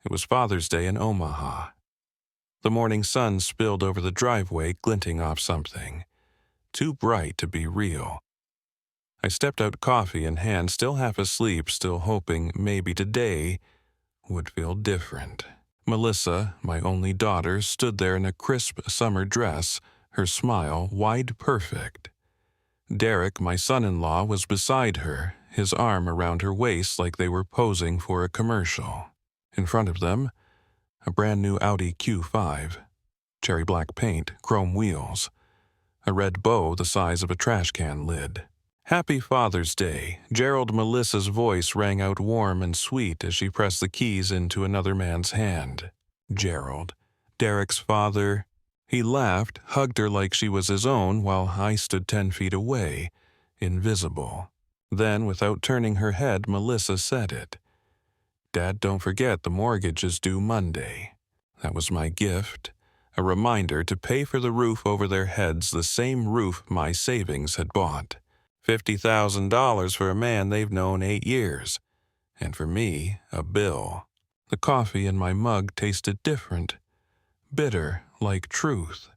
It was Father's Day in Omaha. The morning sun spilled over the driveway, glinting off something too bright to be real. I stepped out, coffee in hand, still half asleep, still hoping maybe today would feel different. Melissa, my only daughter, stood there in a crisp summer dress, her smile wide perfect. Derek, my son-in-law, was beside her, his arm around her waist like they were posing for a commercial. In front of them, a brand new Audi Q5, cherry black paint, chrome wheels, a red bow the size of a trash can lid. Happy Father's Day. Gerald Melissa's voice rang out warm and sweet as she pressed the keys into another man's hand. Gerald, Derek's father. He laughed, hugged her like she was his own, while I stood 10 feet away, invisible. Then, without turning her head, Melissa said it. Dad, don't forget the mortgage is due Monday. That was my gift, a reminder to pay for the roof over their heads, the same roof my savings had bought. $50,000 for a man they've known 8 years. And for me, a bill. The coffee in my mug tasted different, bitter, like truth.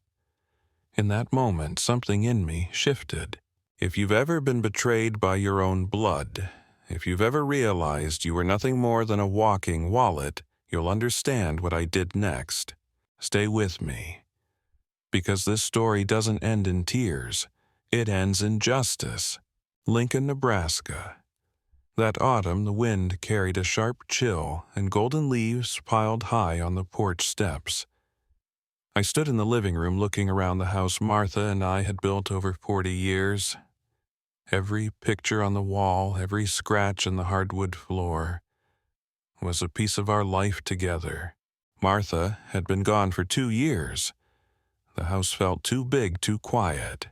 In that moment, something in me shifted. If you've ever been betrayed by your own blood, if you've ever realized you were nothing more than a walking wallet, you'll understand what I did next. Stay with me. Because this story doesn't end in tears. It ends in justice. Lincoln, Nebraska. That autumn, the wind carried a sharp chill, and golden leaves piled high on the porch steps. I stood in the living room looking around the house Martha and I had built over 40 years. Every picture on the wall, every scratch in the hardwood floor was a piece of our life together. Martha had been gone for 2 years. The house felt too big, too quiet.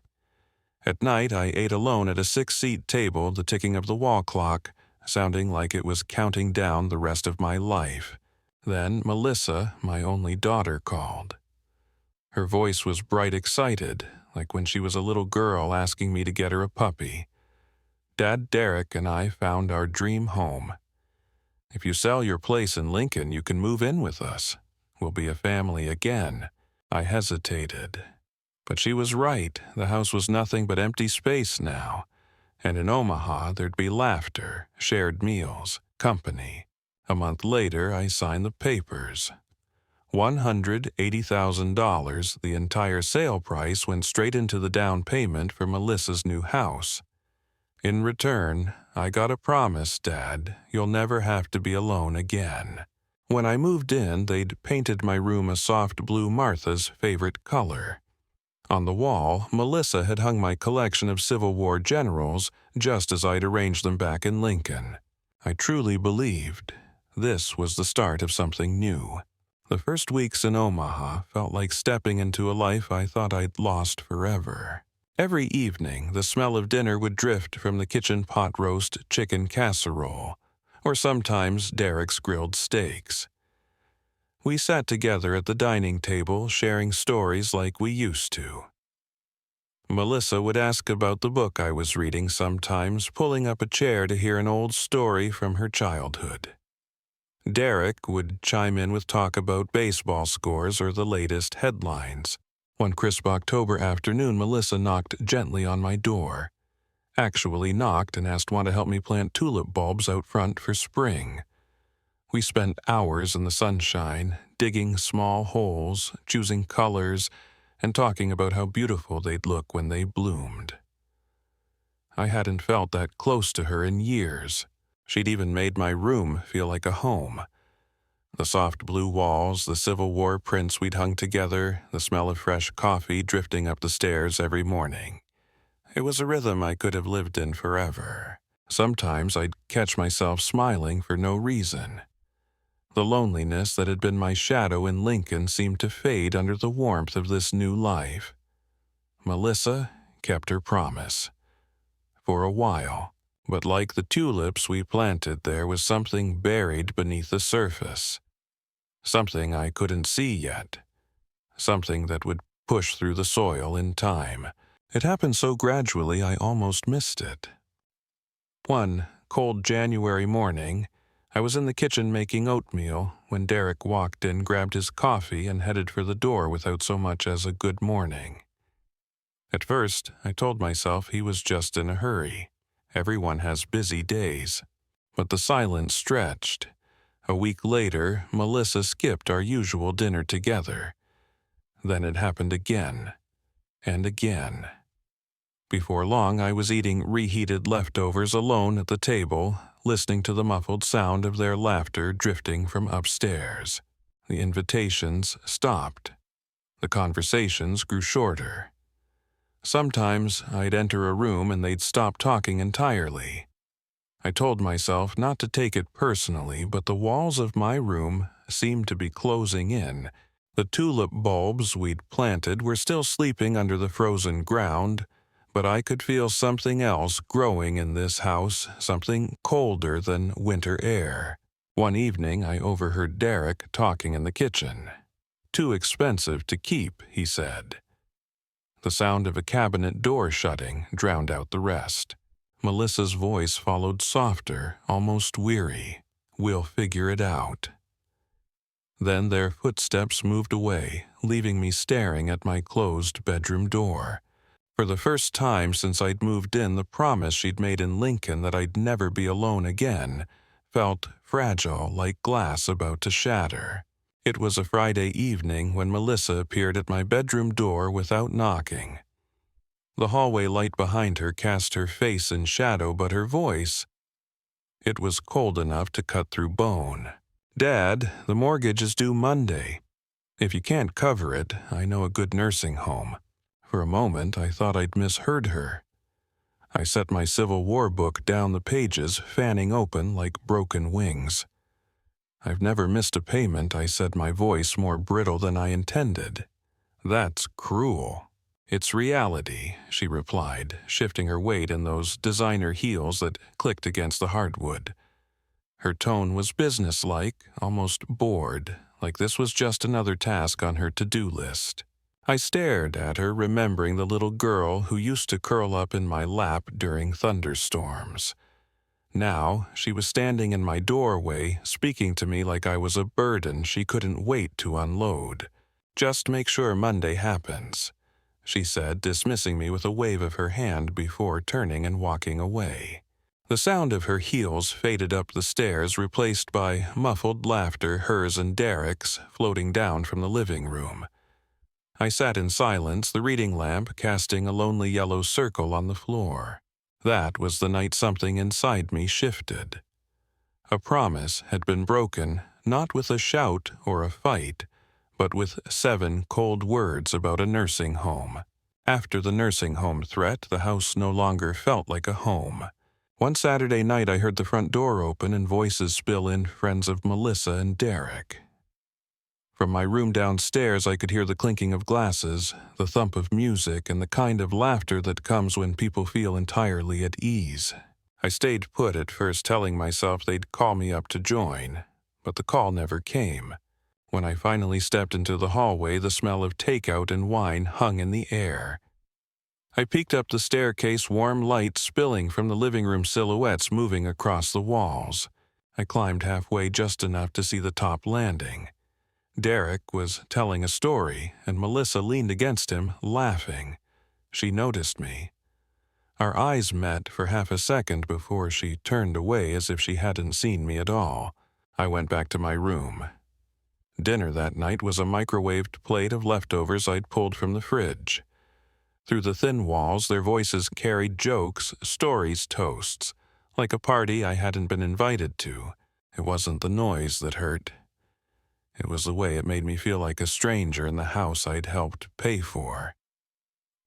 At night, I ate alone at a 6-seat table, the ticking of the wall clock sounding like it was counting down the rest of my life. Then Melissa, my only daughter, called. Her voice was bright, excited, like when she was a little girl asking me to get her a puppy. Dad, Derek, and I found our dream home. If you sell your place in Lincoln, you can move in with us. We'll be a family again. I hesitated. But she was right. The house was nothing but empty space now. And in Omaha, there'd be laughter, shared meals, company. A month later, I signed the papers. $180,000, the entire sale price, went straight into the down payment for Melissa's new house. In return, I got a promise, Dad, you'll never have to be alone again. When I moved in, they'd painted my room a soft blue, Martha's favorite color. On the wall, Melissa had hung my collection of Civil War generals just as I'd arranged them back in Lincoln. I truly believed this was the start of something new. The first weeks in Omaha felt like stepping into a life I thought I'd lost forever. Every evening, the smell of dinner would drift from the kitchen pot roast chicken casserole, or sometimes Derek's grilled steaks. We sat together at the dining table, sharing stories like we used to. Melissa would ask about the book I was reading sometimes, pulling up a chair to hear an old story from her childhood. Derek would chime in with talk about baseball scores or the latest headlines. One crisp October afternoon, Melissa knocked gently on my door. Actually knocked and asked Juan to help me plant tulip bulbs out front for spring. We spent hours in the sunshine, digging small holes, choosing colors, and talking about how beautiful they'd look when they bloomed. I hadn't felt that close to her in years. She'd even made my room feel like a home. The soft blue walls, the Civil War prints we'd hung together, the smell of fresh coffee drifting up the stairs every morning. It was a rhythm I could have lived in forever. Sometimes I'd catch myself smiling for no reason. The loneliness that had been my shadow in Lincoln seemed to fade under the warmth of this new life. Melissa kept her promise. For a while. But like the tulips we planted, there was something buried beneath the surface. Something I couldn't see yet. Something that would push through the soil in time. It happened so gradually I almost missed it. One cold January morning, I was in the kitchen making oatmeal when Derek walked in, grabbed his coffee, and headed for the door without so much as a good morning. At first, I told myself he was just in a hurry. Everyone has busy days. But the silence stretched. A week later, Melissa skipped our usual dinner together. Then it happened again, and again. Before long, I was eating reheated leftovers alone at the table, listening to the muffled sound of their laughter drifting from upstairs. The invitations stopped. The conversations grew shorter. Sometimes I'd enter a room and they'd stop talking entirely. I told myself not to take it personally, but the walls of my room seemed to be closing in. The tulip bulbs we'd planted were still sleeping under the frozen ground, but I could feel something else growing in this house, something colder than winter air. One evening, I overheard Derek talking in the kitchen. "Too expensive to keep," he said. The sound of a cabinet door shutting drowned out the rest. Melissa's voice followed softer, almost weary. "We'll figure it out." Then their footsteps moved away, leaving me staring at my closed bedroom door. For the first time since I'd moved in, the promise she'd made in Lincoln that I'd never be alone again felt fragile, like glass about to shatter. It was a Friday evening when Melissa appeared at my bedroom door without knocking. The hallway light behind her cast her face in shadow, but her voice, it was cold enough to cut through bone. "Dad, the mortgage is due Monday. If you can't cover it, I know a good nursing home." For a moment, I thought I'd misheard her. I set my Civil War book down the pages, fanning open like broken wings. "I've never missed a payment," I said, my voice more brittle than I intended. "That's cruel." "It's reality," she replied, shifting her weight in those designer heels that clicked against the hardwood. Her tone was businesslike, almost bored, like this was just another task on her to-do list. I stared at her, remembering the little girl who used to curl up in my lap during thunderstorms. Now, she was standing in my doorway, speaking to me like I was a burden she couldn't wait to unload. "Just make sure Monday happens," she said, dismissing me with a wave of her hand before turning and walking away. The sound of her heels faded up the stairs, replaced by muffled laughter, hers and Derek's, floating down from the living room. I sat in silence, the reading lamp casting a lonely yellow circle on the floor. That was the night something inside me shifted. A promise had been broken, not with a shout or a fight, but with 7 cold words about a nursing home. After the nursing home threat, the house no longer felt like a home. One Saturday night I heard the front door open and voices spill in, friends of Melissa and Derek. From my room downstairs I could hear the clinking of glasses, the thump of music, and the kind of laughter that comes when people feel entirely at ease. I stayed put at first, telling myself they'd call me up to join, but the call never came. When I finally stepped into the hallway, the smell of takeout and wine hung in the air. I peeked up the staircase, warm light spilling from the living room, silhouettes moving across the walls. I climbed halfway just enough to see the top landing. Derek was telling a story, and Melissa leaned against him, laughing. She noticed me. Our eyes met for half a second before she turned away as if she hadn't seen me at all. I went back to my room. Dinner that night was a microwaved plate of leftovers I'd pulled from the fridge. Through the thin walls, their voices carried jokes, stories, toasts, like a party I hadn't been invited to. It wasn't the noise that hurt. It was the way it made me feel like a stranger in the house I'd helped pay for.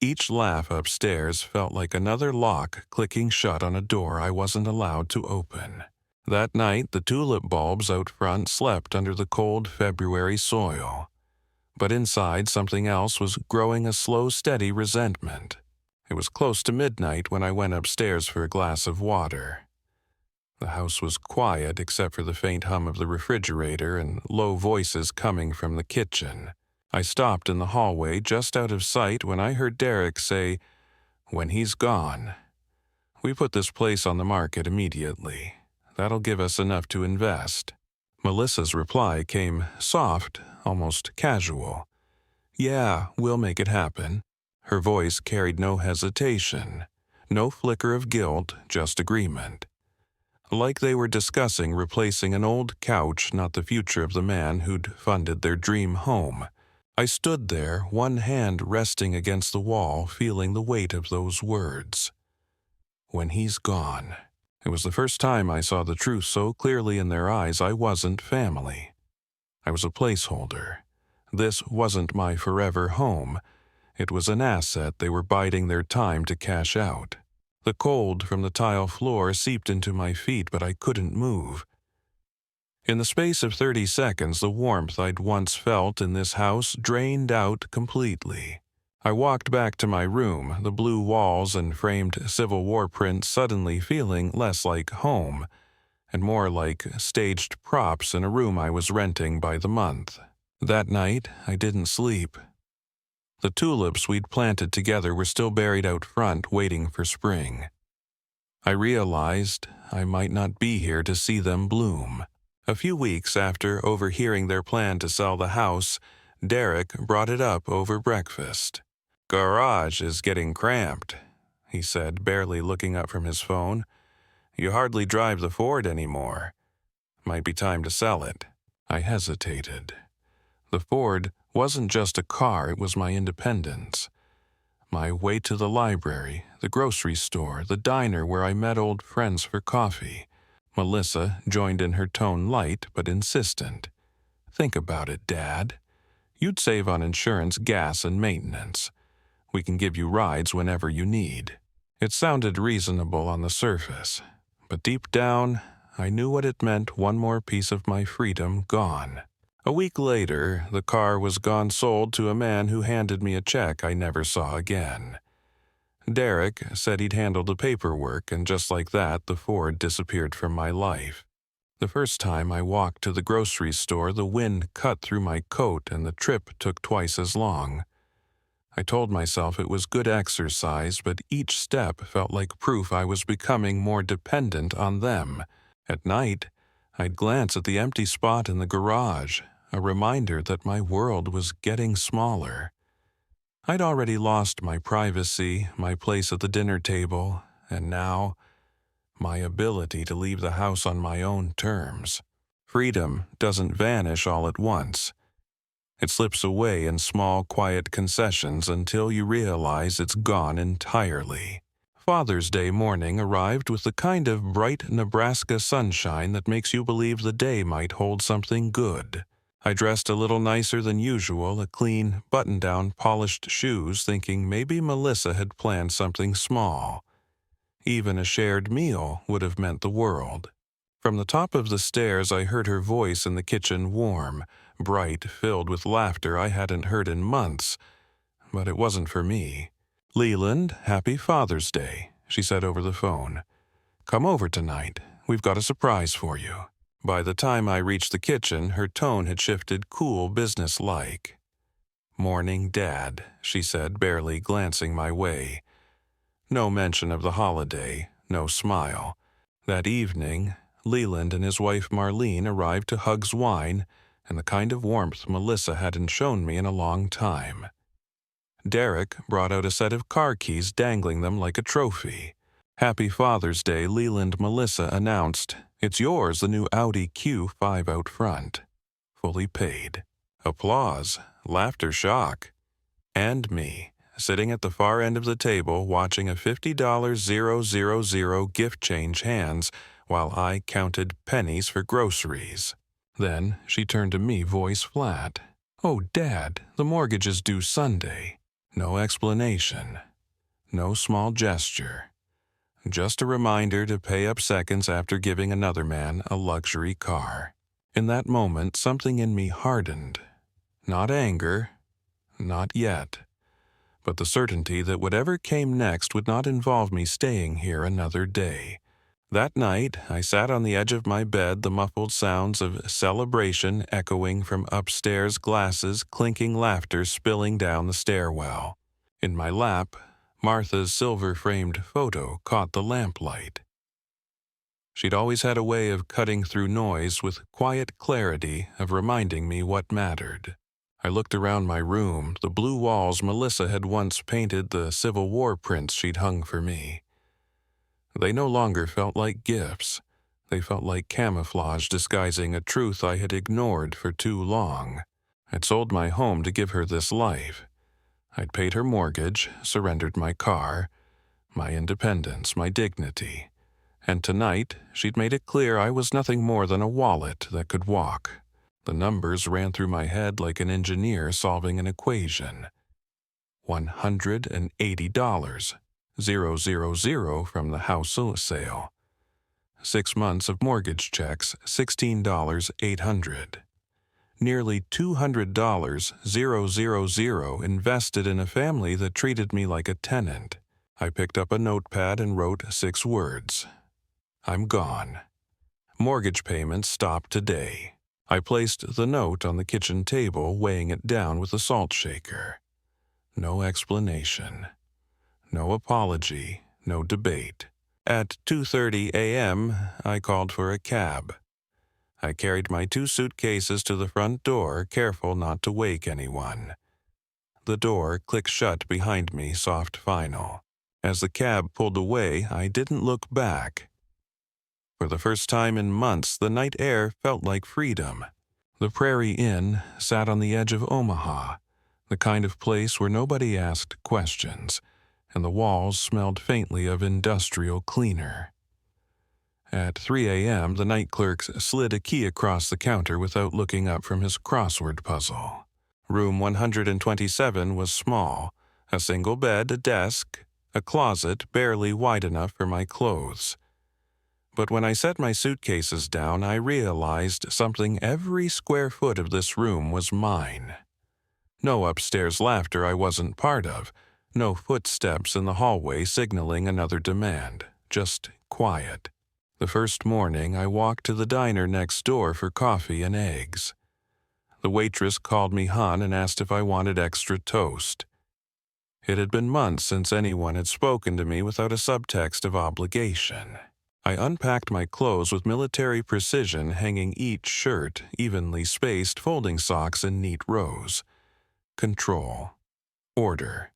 Each laugh upstairs felt like another lock clicking shut on a door I wasn't allowed to open. That night, the tulip bulbs out front slept under the cold February soil. But inside, something else was growing, a slow, steady resentment. It was close to midnight when I went upstairs for a glass of water. The house was quiet except for the faint hum of the refrigerator and low voices coming from the kitchen. I stopped in the hallway just out of sight when I heard Derek say, "When he's gone." We put this place on the market immediately. That'll give us enough to invest." Melissa's reply came soft, almost casual. "Yeah, we'll make it happen." Her voice carried no hesitation, no flicker of guilt, just agreement. Like they were discussing replacing an old couch, not the future of the man who'd funded their dream home. I stood there, one hand resting against the wall, feeling the weight of those words. When he's gone. It was the first time I saw the truth so clearly in their eyes. I wasn't family. I was a placeholder. This wasn't my forever home. It was an asset they were biding their time to cash out. The cold from the tile floor seeped into my feet, but I couldn't move. In the space of 30 seconds, the warmth I'd once felt in this house drained out completely. I walked back to my room, the blue walls and framed Civil War prints suddenly feeling less like home and more like staged props in a room I was renting by the month. That night, I didn't sleep. The tulips we'd planted together were still buried out front, waiting for spring. I realized I might not be here to see them bloom. A few weeks after overhearing their plan to sell the house, Derek brought it up over breakfast. "Garage is getting cramped," he said, barely looking up from his phone. "You hardly drive the Ford anymore. Might be time to sell it." I hesitated. The Ford wasn't just a car, it was my independence. My way to the library, the grocery store, the diner where I met old friends for coffee. Melissa joined in, her tone light but insistent. "Think about it, Dad. You'd save on insurance, gas, and maintenance. We can give you rides whenever you need." It sounded reasonable on the surface, but deep down, I knew what it meant: one more piece of my freedom gone. A week later, the car was gone, sold to a man who handed me a check I never saw again. Derek said he'd handle the paperwork, and just like that, the Ford disappeared from my life. The first time I walked to the grocery store, the wind cut through my coat and the trip took twice as long. I told myself it was good exercise, but each step felt like proof I was becoming more dependent on them. At night, I'd glance at the empty spot in the garage, a reminder that my world was getting smaller. I'd already lost my privacy, my place at the dinner table, and now, my ability to leave the house on my own terms. Freedom doesn't vanish all at once. It slips away in small, quiet concessions until you realize it's gone entirely. Father's Day morning arrived with the kind of bright Nebraska sunshine that makes you believe the day might hold something good. I dressed a little nicer than usual, a clean, button-down, polished shoes, thinking maybe Melissa had planned something small. Even a shared meal would have meant the world. From the top of the stairs, I heard her voice in the kitchen, warm, bright, filled with laughter I hadn't heard in months. But it wasn't for me. "Leland, happy Father's Day," she said over the phone. "Come over tonight. We've got a surprise for you." By the time I reached the kitchen, her tone had shifted, cool, businesslike. "Morning, Dad," she said, barely glancing my way. No mention of the holiday, no smile. That evening, Leland and his wife Marlene arrived to Hugs Wine and the kind of warmth Melissa hadn't shown me in a long time. Derek brought out a set of car keys, dangling them like a trophy. "Happy Father's Day," Leland Melissa announced. "It's yours, the new Audi Q5 out front." Fully paid. Applause, laughter, shock. And me, sitting at the far end of the table, watching a $50,000 gift change hands while I counted pennies for groceries. Then she turned to me, voice flat. "Oh, Dad, the mortgage is due Sunday." No explanation. No small gesture. Just a reminder to pay up seconds after giving another man a luxury car. In that moment, something in me hardened. Not anger, not yet, but the certainty that whatever came next would not involve me staying here another day. That night, I sat on the edge of my bed, the muffled sounds of celebration echoing from upstairs, glasses, clinking, laughter spilling down the stairwell. In my lap, Martha's silver-framed photo caught the lamplight. She'd always had a way of cutting through noise with quiet clarity of reminding me what mattered. I looked around my room, the blue walls Melissa had once painted the Civil War prints she'd hung for me. They no longer felt like gifts. They felt like camouflage disguising a truth I had ignored for too long. I'd sold my home to give her this life. I'd paid her mortgage, surrendered my car, my independence, my dignity. And tonight, she'd made it clear I was nothing more than a wallet that could walk. The numbers ran through my head like an engineer solving an equation. $180, 000 from the house sale. 6 months of mortgage checks, $16,800. Nearly $200, 000 invested in a family that treated me like a tenant. I picked up a notepad and wrote 6 words. I'm gone. Mortgage payments stop today. I placed the note on the kitchen table, weighing it down with a salt shaker. No explanation. No apology. No debate. At 2:30 a.m., I called for a cab. I carried my 2 suitcases to the front door, careful not to wake anyone. The door clicked shut behind me, soft final. As the cab pulled away, I didn't look back. For the first time in months, the night air felt like freedom. The Prairie Inn sat on the edge of Omaha, the kind of place where nobody asked questions, and the walls smelled faintly of industrial cleaner. At 3 a.m., the night clerk slid a key across the counter without looking up from his crossword puzzle. Room 127 was small, a single bed, a desk, a closet barely wide enough for my clothes. But when I set my suitcases down, I realized something. Every square foot of this room was mine. No upstairs laughter I wasn't part of, no footsteps in the hallway signaling another demand, just quiet. The first morning, I walked to the diner next door for coffee and eggs. The waitress called me hon and asked if I wanted extra toast. It had been months since anyone had spoken to me without a subtext of obligation. I unpacked my clothes with military precision, hanging each shirt, evenly spaced, folding socks in neat rows. Control. Order.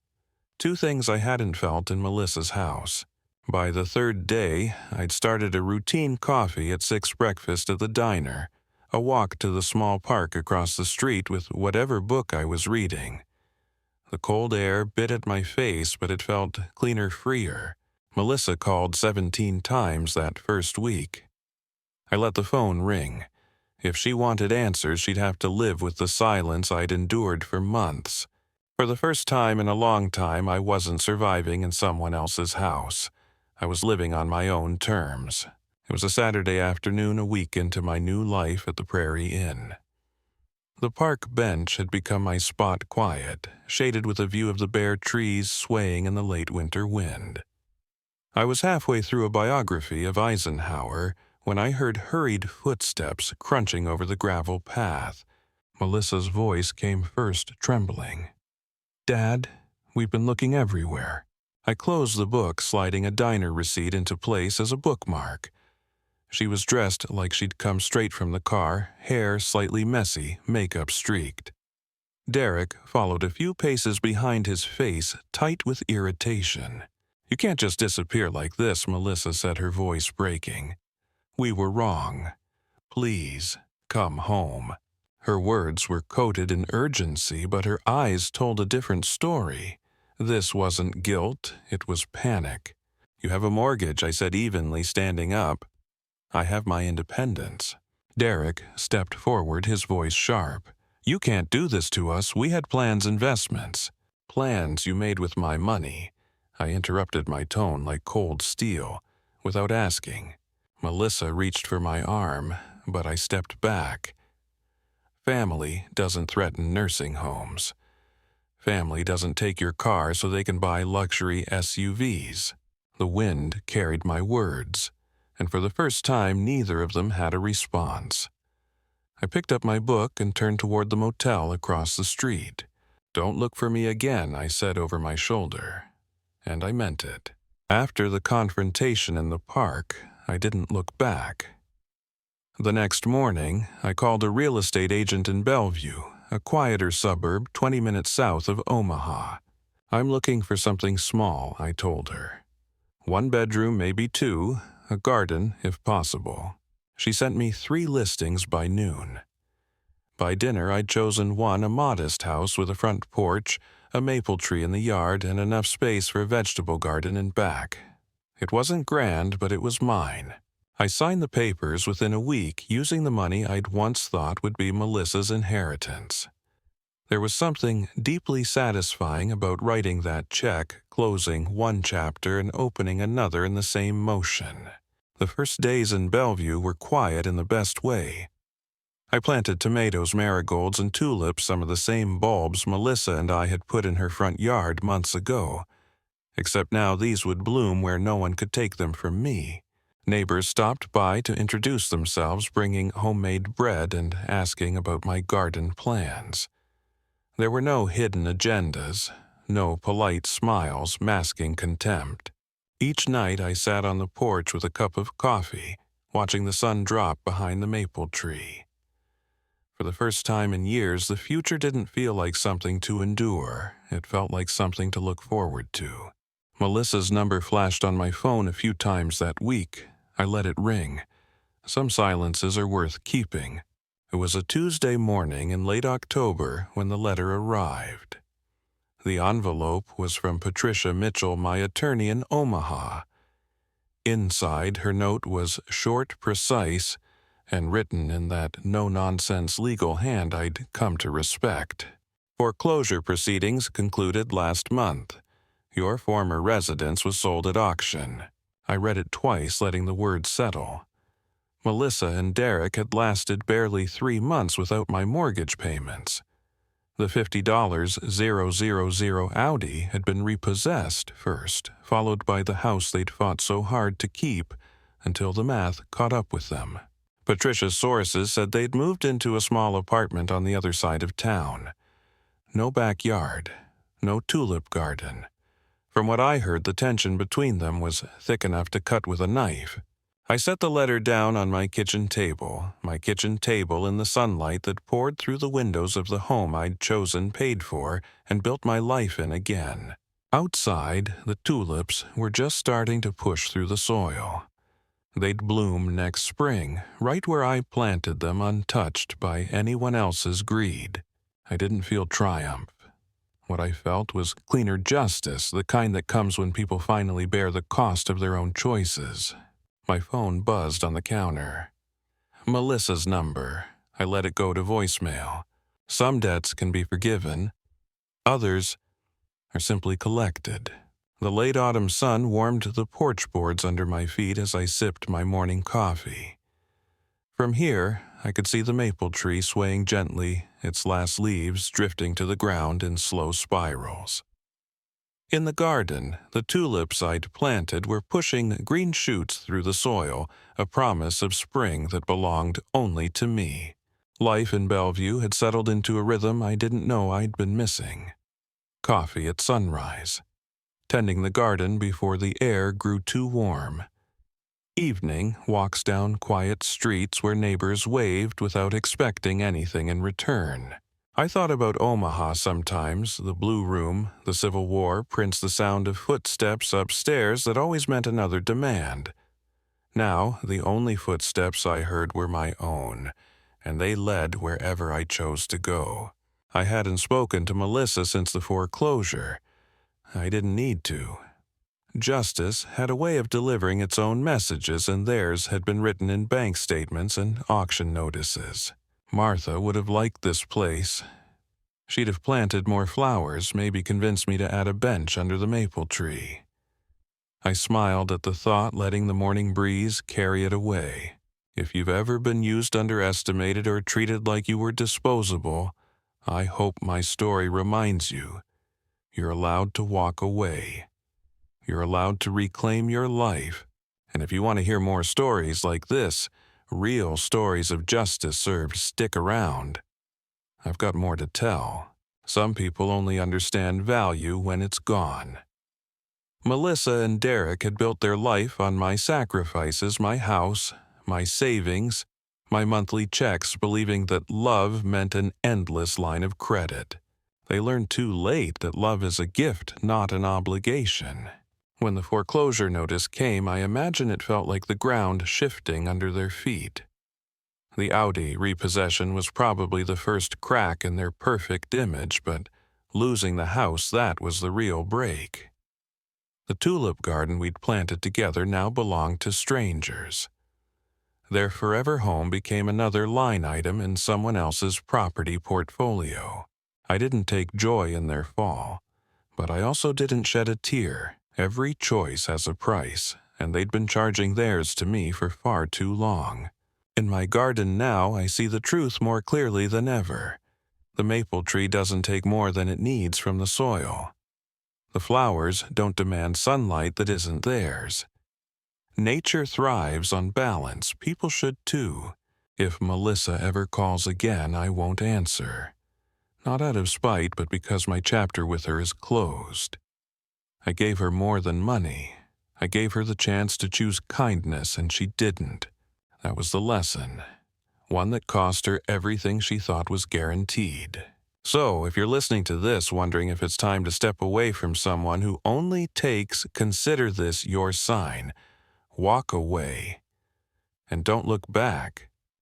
2 things I hadn't felt in Melissa's house. By the 3rd day, I'd started a routine coffee at 6 breakfast at the diner, a walk to the small park across the street with whatever book I was reading. The cold air bit at my face, but it felt cleaner, freer. Melissa called 17 times that first week. I let the phone ring. If she wanted answers, she'd have to live with the silence I'd endured for months. For the first time in a long time, I wasn't surviving in someone else's house. I was living on my own terms. It was a Saturday afternoon, a week into my new life at the Prairie Inn. The park bench had become my spot, quiet, shaded with a view of the bare trees swaying in the late winter wind. I was halfway through a biography of Eisenhower when I heard hurried footsteps crunching over the gravel path. Melissa's voice came first, trembling. "Dad, we've been looking everywhere." I closed the book, sliding a diner receipt into place as a bookmark. She was dressed like she'd come straight from the car, hair slightly messy, makeup streaked. Derek followed a few paces behind, his face tight with irritation. "You can't just disappear like this," Melissa said, her voice breaking. "We were wrong. Please, come home." Her words were coated in urgency, but her eyes told a different story. This wasn't guilt, it was panic. "You have a mortgage," I said evenly, standing up. "I have my independence." Derek stepped forward, his voice sharp. "You can't do this to us. We had plans, investments. Plans you made with my money." I interrupted, my tone like cold steel, without asking. Melissa reached for my arm, but I stepped back. Family doesn't threaten nursing homes. Family doesn't take your car so they can buy luxury SUVs. The wind carried my words, and for the first time neither of them had a response. I picked up my book and turned toward the motel across the street. "Don't look for me again," I said over my shoulder. And I meant it. After the confrontation in the park, I didn't look back. The next morning, I called a real estate agent in Bellevue, a quieter suburb 20 minutes south of Omaha. "I'm looking for something small," I told her. "One bedroom, maybe two, a garden, if possible." She sent me 3 listings by noon. By dinner, I'd chosen one, a modest house with a front porch, a maple tree in the yard, and enough space for a vegetable garden in back. It wasn't grand, but it was mine. I signed the papers within a week using the money I'd once thought would be Melissa's inheritance. There was something deeply satisfying about writing that check, closing one chapter and opening another in the same motion. The first days in Bellevue were quiet in the best way. I planted tomatoes, marigolds, and tulips, some of the same bulbs Melissa and I had put in her front yard months ago, except now these would bloom where no one could take them from me. Neighbors stopped by to introduce themselves, bringing homemade bread and asking about my garden plans. There were no hidden agendas, no polite smiles masking contempt. Each night I sat on the porch with a cup of coffee, watching the sun drop behind the maple tree. For the first time in years, the future didn't feel like something to endure. It felt like something to look forward to. Melissa's number flashed on my phone a few times that week. I let it ring. Some silences are worth keeping. It was a Tuesday morning in late October when the letter arrived. The envelope was from Patricia Mitchell, my attorney in Omaha. Inside, her note was short, precise, and written in that no-nonsense legal hand I'd come to respect. "Foreclosure proceedings concluded last month. Your former residence was sold at auction." I read it twice, letting the words settle. Melissa and Derek had lasted barely 3 months without my mortgage payments. The $50,000 Audi had been repossessed first, followed by the house they'd fought so hard to keep until the math caught up with them. Patricia's sources said they'd moved into a small apartment on the other side of town. No backyard, no tulip garden. From what I heard, the tension between them was thick enough to cut with a knife. I set the letter down on my kitchen table in the sunlight that poured through the windows of the home I'd chosen, paid for, and built my life in again. Outside, the tulips were just starting to push through the soil. They'd bloom next spring, right where I planted them, untouched by anyone else's greed. I didn't feel triumph. What I felt was cleaner justice, the kind that comes when people finally bear the cost of their own choices. My phone buzzed on the counter. Melissa's number. I let it go to voicemail. Some debts can be forgiven. Others are simply collected. The late autumn sun warmed the porch boards under my feet as I sipped my morning coffee. From here, I could see the maple tree swaying gently, its last leaves drifting to the ground in slow spirals. In the garden, the tulips I'd planted were pushing green shoots through the soil, a promise of spring that belonged only to me. Life in Bellevue had settled into a rhythm I didn't know I'd been missing. Coffee at sunrise. Tending the garden before the air grew too warm. Evening walks down quiet streets where neighbors waved without expecting anything in return. I thought about Omaha sometimes, the Blue Room, the Civil War, Prince, the sound of footsteps upstairs that always meant another demand. Now, the only footsteps I heard were my own, and they led wherever I chose to go. I hadn't spoken to Melissa since the foreclosure. I didn't need to. Justice had a way of delivering its own messages, and theirs had been written in bank statements and auction notices. Martha would have liked this place. She'd have planted more flowers, maybe convinced me to add a bench under the maple tree. I smiled at the thought, letting the morning breeze carry it away. If you've ever been used, underestimated, or treated like you were disposable, I hope my story reminds you. You're allowed to walk away. You're allowed to reclaim your life. And if you want to hear more stories like this, real stories of justice served, stick around. I've got more to tell. Some people only understand value when it's gone. Melissa and Derek had built their life on my sacrifices, my house, my savings, my monthly checks, believing that love meant an endless line of credit. They learned too late that love is a gift, not an obligation. When the foreclosure notice came, I imagine it felt like the ground shifting under their feet. The Audi repossession was probably the first crack in their perfect image, but losing the house, that was the real break. The tulip garden we'd planted together now belonged to strangers. Their forever home became another line item in someone else's property portfolio. I didn't take joy in their fall, but I also didn't shed a tear. Every choice has a price, and they'd been charging theirs to me for far too long. In my garden now, I see the truth more clearly than ever. The maple tree doesn't take more than it needs from the soil. The flowers don't demand sunlight that isn't theirs. Nature thrives on balance. People should too. If Melissa ever calls again, I won't answer. Not out of spite, but because my chapter with her is closed. I gave her more than money. I gave her the chance to choose kindness, and she didn't. That was the lesson. One that cost her everything she thought was guaranteed. So, if you're listening to this wondering if it's time to step away from someone who only takes, consider this your sign. Walk away. And don't look back.